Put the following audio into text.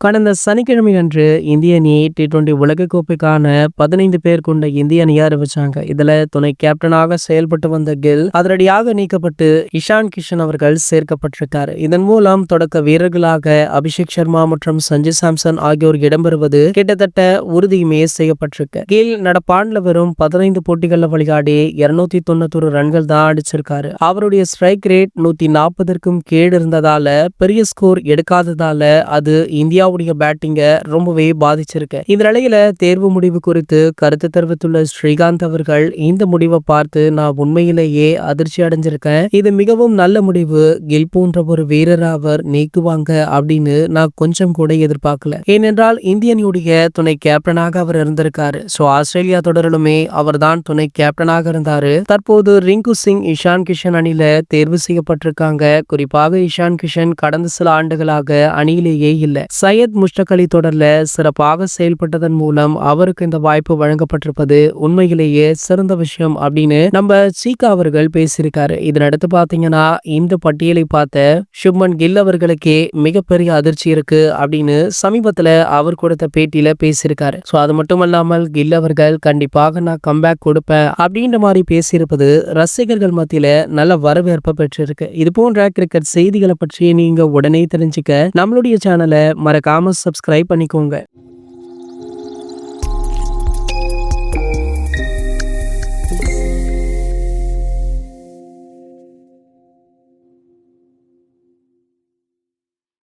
கடந்த சனிக்கிழமை அன்று இந்திய அணி T20 உலகக்கோப்பைக்கான 15 பேர் கொண்ட இந்திய அணியை அறிவிச்சாங்க. இதுல துணை கேப்டனாக செயல்பட்டு வந்த கில் அதிரடியாக நீக்கப்பட்டு இஷான் கிஷன் அவர்கள் சேர்க்கப்பட்டிருக்காரு. இதன் மூலம் தொடக்க வீரர்களாக அபிஷேக் சர்மா மற்றும் சஞ்சு சாம்சன் ஆகியோர் இடம்பெறுவது கிட்டத்தட்ட உறுதியுமே செய்யப்பட்டிருக்கு. கில் நடப்பாண்டுல வெறும் 15 போட்டிகள்ல விளையாடி 291 ரன்கள் தான் அடிச்சிருக்காரு. அவருடைய ஸ்ட்ரைக் ரேட் 140க்கும் கீழ் இருந்ததால பெரிய ஸ்கோர் எடுக்காததால அது இந்தியாவுடைய பேட்டிங்க ரொம்பவே பாதிச்சிருக்கு. இந்த நிலையில தேர்வு முடிவு குறித்து கருத்து தெரிவித்துள்ள ஸ்ரீகாந்த் அவர்கள், இந்த முடிவை பார்த்து நான் உண்மையிலேயே அதிர்ச்சி அடைஞ்சிருக்கேன். இது மிகவும் நல்ல முடிவு. கில் போன்ற ஒரு வீரர் அவர் நீக்குவாங்க அப்படின்னு நான் கொஞ்சம் கூட எதிர்பார்க்கல. ஏனென்றால் இந்திய அணியுடைய துணை கேப்டனாக அவர் இருந்திருக்காரு. ஆஸ்திரேலியா தொடரிலுமே அவர் தான் துணை கேப்டனாக இருந்தாரு. தற்போது ரிங்கு சிங் இஷான் கிஷன் அணியில தேர்வு செய்யப்பட்டிருக்காங்க. குறிப்பாக இஷான் கிஷன் கடந்த சில ஆண்டுகளாக அணியிலேயே இல்ல. சையத் முஷ்டக் அலி தொடர்ல சிறப்பாக செயல்பட்டதன் மூலம் அவருக்கு இந்த வாய்ப்பு வழங்கப்பட்டிருப்பது உண்மையிலேயே சிறந்த விஷயம் அப்படின்னு நம்ம சீகா அவர்கள் பேசியிருக்காரு. இதனடுத்து பாத்தீங்கன்னா இந்த பட்டியலை பார்த்த சுப்மன் கில் அவர்களுக்கே மிகப்பெரிய அதிர்ச்சி இருக்கு அப்படின்னு சமீபத்துல அவர் கொடுத்த பேட்டியில பேசியிருக்காரு. அது மட்டுமல்லாமல் கில் அவர்கள் கண்டிப்பாக நான் கம்பேக் கொடுப்பேன் அப்படின்ற மாதிரி பேசியிருப்பது ரசிகர்கள் மத்தியில நல்ல வரவேற்பை பெற்றிருக்கு. இது போன்ற கிரிக்கெட் செய்திகளை பற்றி நீங்க உடனே தெரிஞ்சுக்க நம்மளுடைய சேனலை மறக்காம சப்ஸ்கிரைப் பண்ணிக்கோங்க.